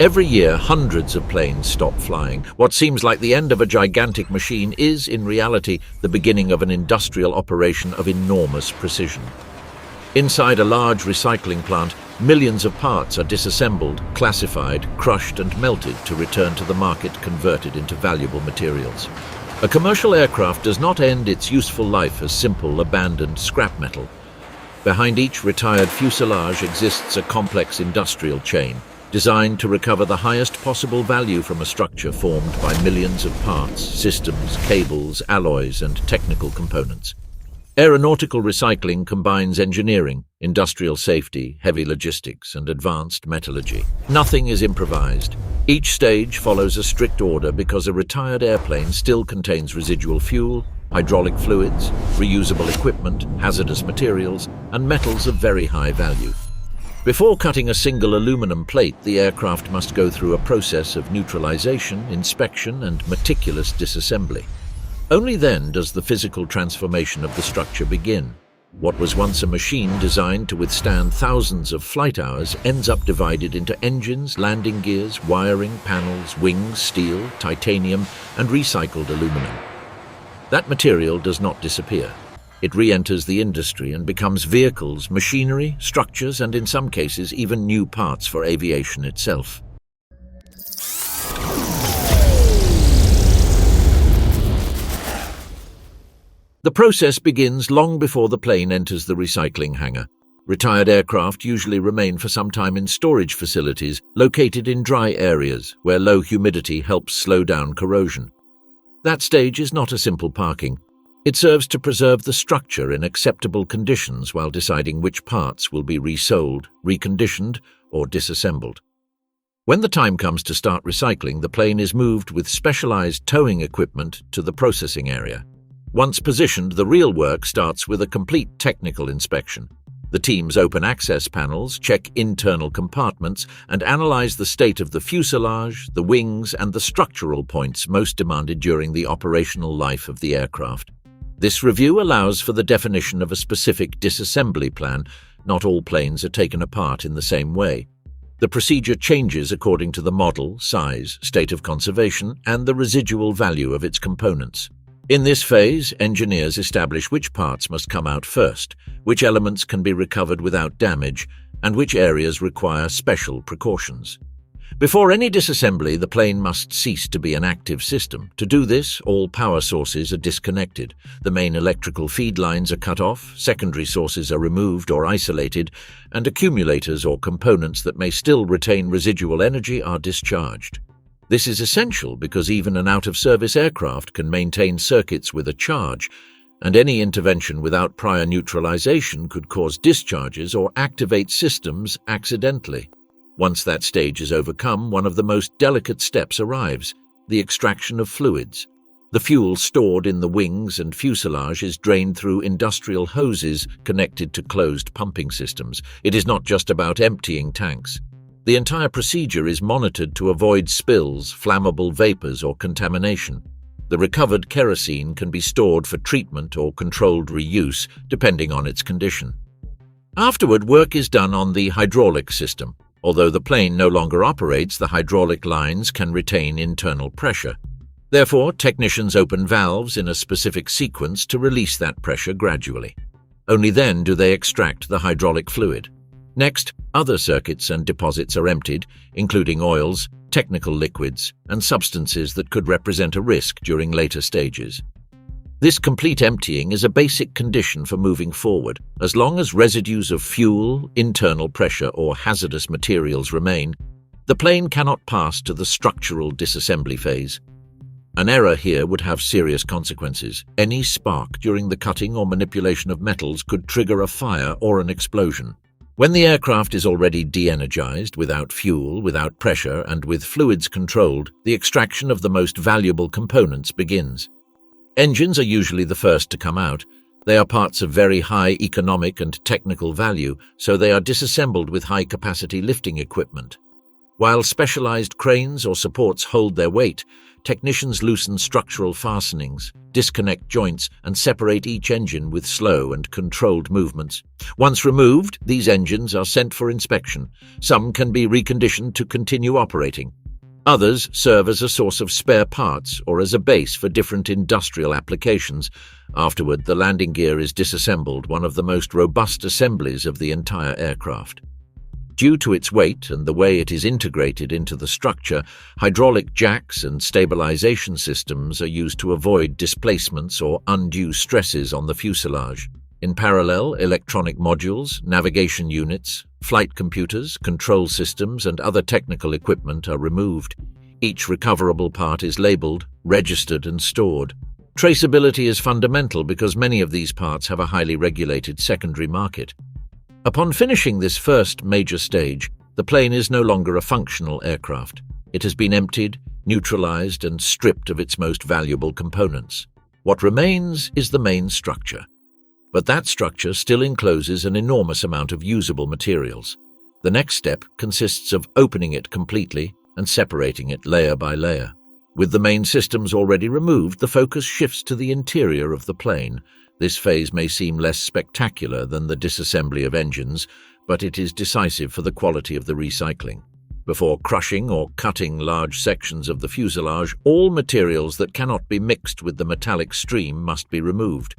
Every year, hundreds of planes stop flying. What seems like the end of a gigantic machine is, in reality, the beginning of an industrial operation of enormous precision. Inside a large recycling plant, millions of parts are disassembled, classified, crushed and melted to return to the market converted into valuable materials. A commercial aircraft does not end its useful life as simple, abandoned scrap metal. Behind each retired fuselage exists a complex industrial chain, designed to recover the highest possible value from a structure formed by millions of parts, systems, cables, alloys, and technical components. Aeronautical recycling combines engineering, industrial safety, heavy logistics, and advanced metallurgy. Nothing is improvised. Each stage follows a strict order because a retired airplane still contains residual fuel, hydraulic fluids, reusable equipment, hazardous materials, and metals of very high value. Before cutting a single aluminum plate, the aircraft must go through a process of neutralization, inspection, and meticulous disassembly. Only then does the physical transformation of the structure begin. What was once a machine designed to withstand thousands of flight hours ends up divided into engines, landing gears, wiring, panels, wings, steel, titanium, and recycled aluminum. That material does not disappear. It re-enters the industry and becomes vehicles, machinery, structures, and in some cases even new parts for aviation itself. The process begins long before the plane enters the recycling hangar. Retired aircraft usually remain for some time in storage facilities located in dry areas where low humidity helps slow down corrosion. That stage is not a simple parking. It serves to preserve the structure in acceptable conditions while deciding which parts will be resold, reconditioned, or disassembled. When the time comes to start recycling, the plane is moved with specialized towing equipment to the processing area. Once positioned, the real work starts with a complete technical inspection. The teams open access panels, check internal compartments, and analyze the state of the fuselage, the wings, and the structural points most demanded during the operational life of the aircraft. This review allows for the definition of a specific disassembly plan. Not all planes are taken apart in the same way. The procedure changes according to the model, size, state of conservation, and the residual value of its components. In this phase, engineers establish which parts must come out first, which elements can be recovered without damage, and which areas require special precautions. Before any disassembly, the plane must cease to be an active system. To do this, all power sources are disconnected. The main electrical feed lines are cut off, secondary sources are removed or isolated, and accumulators or components that may still retain residual energy are discharged. This is essential because even an out-of-service aircraft can maintain circuits with a charge, and any intervention without prior neutralization could cause discharges or activate systems accidentally. Once that stage is overcome, one of the most delicate steps arrives: the extraction of fluids. The fuel stored in the wings and fuselage is drained through industrial hoses connected to closed pumping systems. It is not just about emptying tanks. The entire procedure is monitored to avoid spills, flammable vapors, or contamination. The recovered kerosene can be stored for treatment or controlled reuse, depending on its condition. Afterward, work is done on the hydraulic system. Although the plane no longer operates, the hydraulic lines can retain internal pressure. Therefore, technicians open valves in a specific sequence to release that pressure gradually. Only then do they extract the hydraulic fluid. Next, other circuits and deposits are emptied, including oils, technical liquids, and substances that could represent a risk during later stages. This complete emptying is a basic condition for moving forward. As long as residues of fuel, internal pressure, or hazardous materials remain, the plane cannot pass to the structural disassembly phase. An error here would have serious consequences. Any spark during the cutting or manipulation of metals could trigger a fire or an explosion. When the aircraft is already de-energized, without fuel, without pressure, and with fluids controlled, the extraction of the most valuable components begins. Engines are usually the first to come out. They are parts of very high economic and technical value, so they are disassembled with high-capacity lifting equipment. While specialized cranes or supports hold their weight, technicians loosen structural fastenings, disconnect joints, and separate each engine with slow and controlled movements. Once removed, these engines are sent for inspection. Some can be reconditioned to continue operating. Others serve as a source of spare parts or as a base for different industrial applications. Afterward, the landing gear is disassembled, one of the most robust assemblies of the entire aircraft. Due to its weight and the way it is integrated into the structure, hydraulic jacks and stabilization systems are used to avoid displacements or undue stresses on the fuselage. In parallel, electronic modules, navigation units, flight computers, control systems, and other technical equipment are removed. Each recoverable part is labeled, registered, and stored. Traceability is fundamental because many of these parts have a highly regulated secondary market. Upon finishing this first major stage, the plane is no longer a functional aircraft. It has been emptied, neutralized, and stripped of its most valuable components. What remains is the main structure. But that structure still encloses an enormous amount of usable materials. The next step consists of opening it completely and separating it layer by layer. With the main systems already removed, the focus shifts to the interior of the plane. This phase may seem less spectacular than the disassembly of engines, but it is decisive for the quality of the recycling. Before crushing or cutting large sections of the fuselage, all materials that cannot be mixed with the metallic stream must be removed.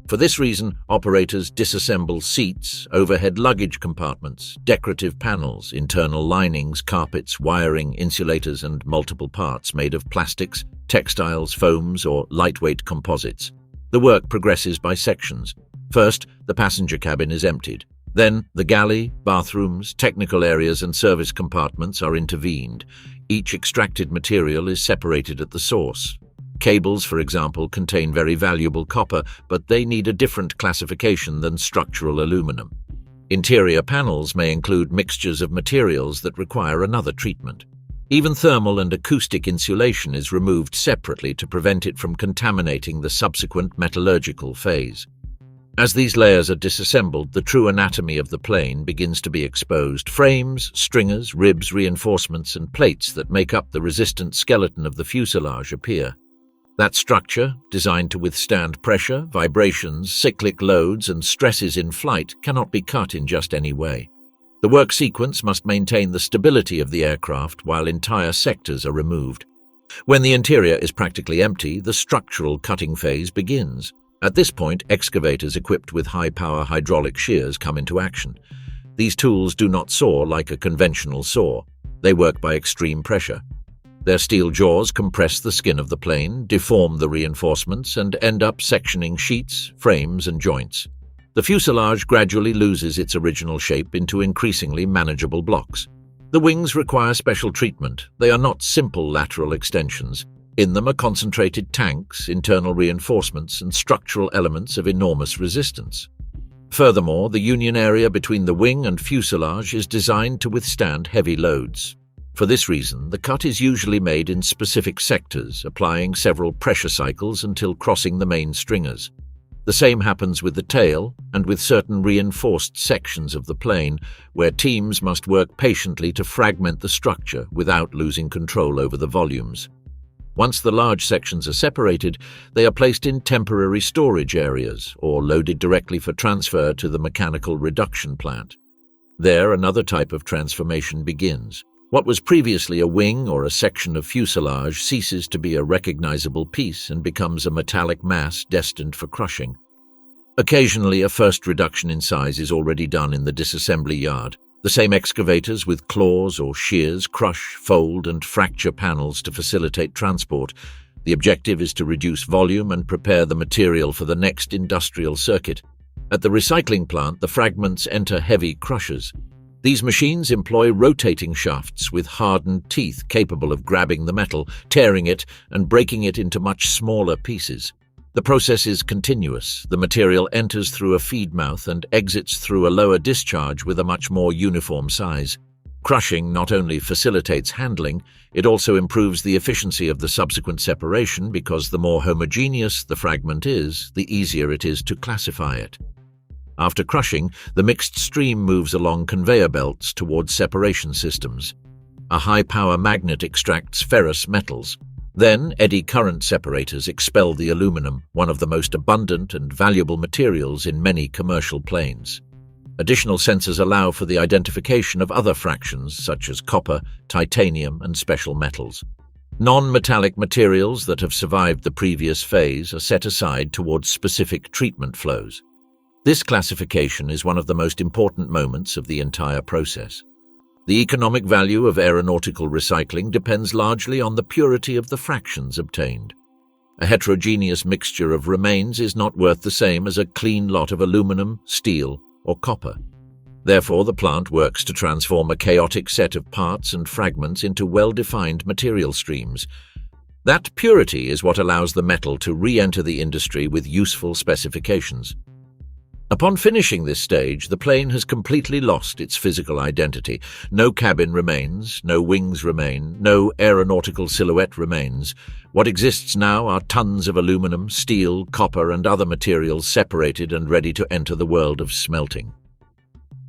For this reason, operators disassemble seats, overhead luggage compartments, decorative panels, internal linings, carpets, wiring, insulators, and multiple parts made of plastics, textiles, foams, or lightweight composites. The work progresses by sections. First, the passenger cabin is emptied. Then, the galley, bathrooms, technical areas, and service compartments are intervened. Each extracted material is separated at the source. Cables, for example, contain very valuable copper, but they need a different classification than structural aluminum. Interior panels may include mixtures of materials that require another treatment. Even thermal and acoustic insulation is removed separately to prevent it from contaminating the subsequent metallurgical phase. As these layers are disassembled, the true anatomy of the plane begins to be exposed. Frames, stringers, ribs, reinforcements, and plates that make up the resistant skeleton of the fuselage appear. That structure, designed to withstand pressure, vibrations, cyclic loads, and stresses in flight, cannot be cut in just any way. The work sequence must maintain the stability of the aircraft while entire sectors are removed. When the interior is practically empty, the structural cutting phase begins. At this point, excavators equipped with high-power hydraulic shears come into action. These tools do not saw like a conventional saw. They work by extreme pressure. Their steel jaws compress the skin of the plane, deform the reinforcements, and end up sectioning sheets, frames, and joints. The fuselage gradually loses its original shape into increasingly manageable blocks. The wings require special treatment. They are not simple lateral extensions. In them are concentrated tanks, internal reinforcements, and structural elements of enormous resistance. Furthermore, the union area between the wing and fuselage is designed to withstand heavy loads. For this reason, the cut is usually made in specific sectors, applying several pressure cycles until crossing the main stringers. The same happens with the tail and with certain reinforced sections of the plane, where teams must work patiently to fragment the structure without losing control over the volumes. Once the large sections are separated, they are placed in temporary storage areas or loaded directly for transfer to the mechanical reduction plant. There, another type of transformation begins. What was previously a wing or a section of fuselage ceases to be a recognizable piece and becomes a metallic mass destined for crushing. Occasionally, a first reduction in size is already done in the disassembly yard. The same excavators with claws or shears crush, fold, and fracture panels to facilitate transport. The objective is to reduce volume and prepare the material for the next industrial circuit. At the recycling plant, the fragments enter heavy crushers. These machines employ rotating shafts with hardened teeth capable of grabbing the metal, tearing it, and breaking it into much smaller pieces. The process is continuous. The material enters through a feed mouth and exits through a lower discharge with a much more uniform size. Crushing not only facilitates handling, it also improves the efficiency of the subsequent separation because the more homogeneous the fragment is, the easier it is to classify it. After crushing, the mixed stream moves along conveyor belts towards separation systems. A high-power magnet extracts ferrous metals. Then, eddy current separators expel the aluminum, one of the most abundant and valuable materials in many commercial planes. Additional sensors allow for the identification of other fractions such as copper, titanium, and special metals. Non-metallic materials that have survived the previous phase are set aside towards specific treatment flows. This classification is one of the most important moments of the entire process. The economic value of aeronautical recycling depends largely on the purity of the fractions obtained. A heterogeneous mixture of remains is not worth the same as a clean lot of aluminum, steel, or copper. Therefore, the plant works to transform a chaotic set of parts and fragments into well-defined material streams. That purity is what allows the metal to re-enter the industry with useful specifications. Upon finishing this stage, the plane has completely lost its physical identity. No cabin remains, no wings remain, no aeronautical silhouette remains. What exists now are tons of aluminum, steel, copper, and other materials separated and ready to enter the world of smelting.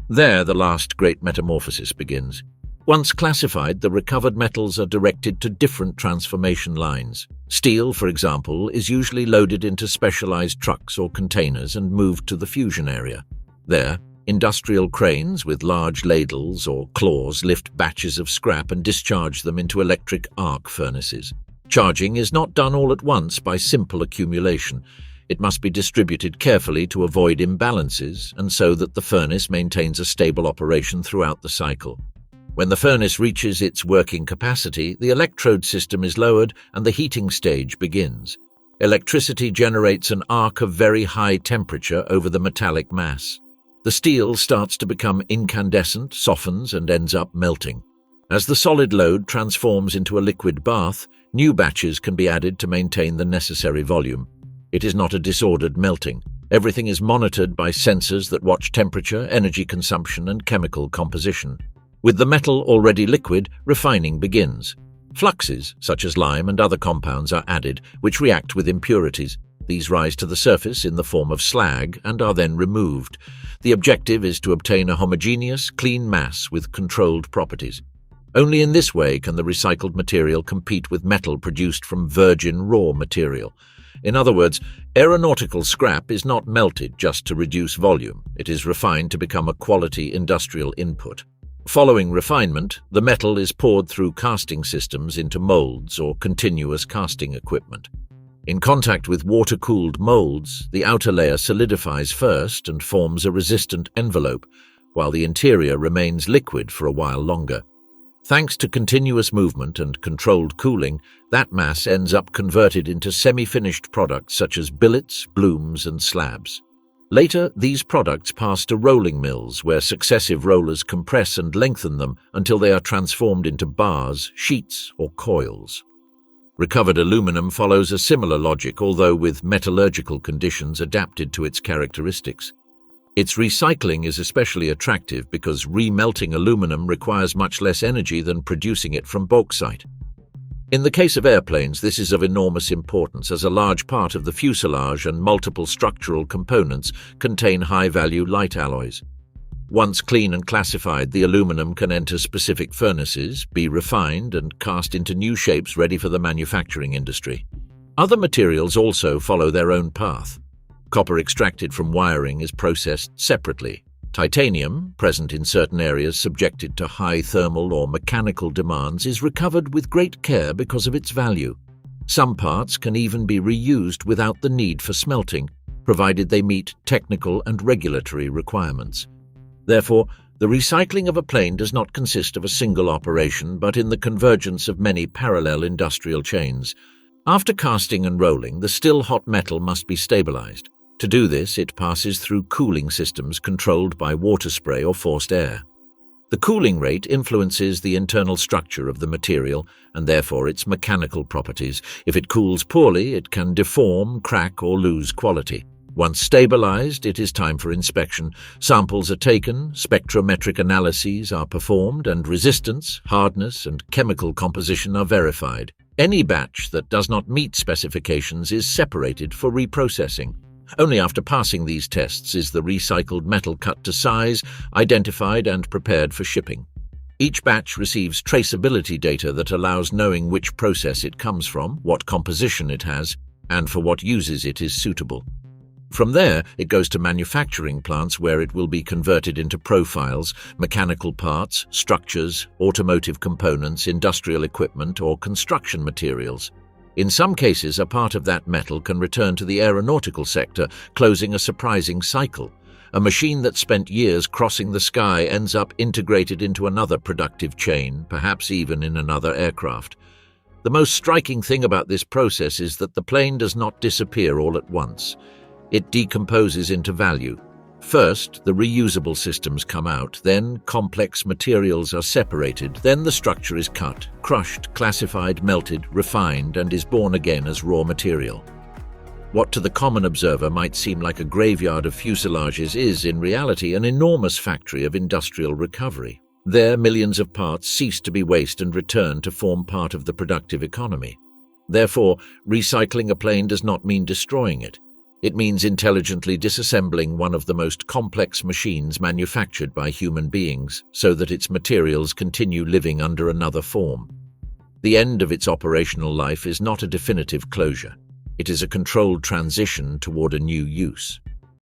There, the last great metamorphosis begins. Once classified, the recovered metals are directed to different transformation lines. Steel, for example, is usually loaded into specialized trucks or containers and moved to the fusion area. There, industrial cranes with large ladles or claws lift batches of scrap and discharge them into electric arc furnaces. Charging is not done all at once by simple accumulation. It must be distributed carefully to avoid imbalances and so that the furnace maintains a stable operation throughout the cycle. When the furnace reaches its working capacity, the electrode system is lowered and the heating stage begins. Electricity generates an arc of very high temperature over the metallic mass. The steel starts to become incandescent, softens, and ends up melting. As the solid load transforms into a liquid bath, new batches can be added to maintain the necessary volume. It is not a disordered melting. Everything is monitored by sensors that watch temperature, energy consumption, and chemical composition. With the metal already liquid, refining begins. Fluxes, such as lime and other compounds, are added, which react with impurities. These rise to the surface in the form of slag and are then removed. The objective is to obtain a homogeneous, clean mass with controlled properties. Only in this way can the recycled material compete with metal produced from virgin raw material. In other words, aeronautical scrap is not melted just to reduce volume. It is refined to become a quality industrial input. Following refinement, the metal is poured through casting systems into molds or continuous casting equipment. In contact with water-cooled molds, the outer layer solidifies first and forms a resistant envelope, while the interior remains liquid for a while longer. Thanks to continuous movement and controlled cooling, that mass ends up converted into semi-finished products such as billets, blooms, and slabs. Later, these products pass to rolling mills where successive rollers compress and lengthen them until they are transformed into bars, sheets, or coils. Recovered aluminum follows a similar logic, although with metallurgical conditions adapted to its characteristics. Its recycling is especially attractive because remelting aluminum requires much less energy than producing it from bauxite. In the case of airplanes, this is of enormous importance as a large part of the fuselage and multiple structural components contain high-value light alloys. Once clean and classified, the aluminum can enter specific furnaces, be refined, and cast into new shapes ready for the manufacturing industry. Other materials also follow their own path. Copper extracted from wiring is processed separately. Titanium, present in certain areas subjected to high thermal or mechanical demands, is recovered with great care because of its value. Some parts can even be reused without the need for smelting, provided they meet technical and regulatory requirements. Therefore, the recycling of a plane does not consist of a single operation, but in the convergence of many parallel industrial chains. After casting and rolling, the still hot metal must be stabilized. To do this, it passes through cooling systems controlled by water spray or forced air. The cooling rate influences the internal structure of the material and therefore its mechanical properties. If it cools poorly, it can deform, crack, or lose quality. Once stabilized, it is time for inspection. Samples are taken, spectrometric analyses are performed, and resistance, hardness, and chemical composition are verified. Any batch that does not meet specifications is separated for reprocessing. Only after passing these tests is the recycled metal cut to size, identified, and prepared for shipping. Each batch receives traceability data that allows knowing which process it comes from, what composition it has, and for what uses it is suitable. From there, it goes to manufacturing plants where it will be converted into profiles, mechanical parts, structures, automotive components, industrial equipment, or construction materials. In some cases, a part of that metal can return to the aeronautical sector, closing a surprising cycle. A machine that spent years crossing the sky ends up integrated into another productive chain, perhaps even in another aircraft. The most striking thing about this process is that the plane does not disappear all at once. It decomposes into value. First, the reusable systems come out, then complex materials are separated, then the structure is cut, crushed, classified, melted, refined, and is born again as raw material. What to the common observer might seem like a graveyard of fuselages is, in reality, an enormous factory of industrial recovery. There, millions of parts cease to be waste and return to form part of the productive economy. Therefore, recycling a plane does not mean destroying it. It means intelligently disassembling one of the most complex machines manufactured by human beings so that its materials continue living under another form. The end of its operational life is not a definitive closure. It is a controlled transition toward a new use.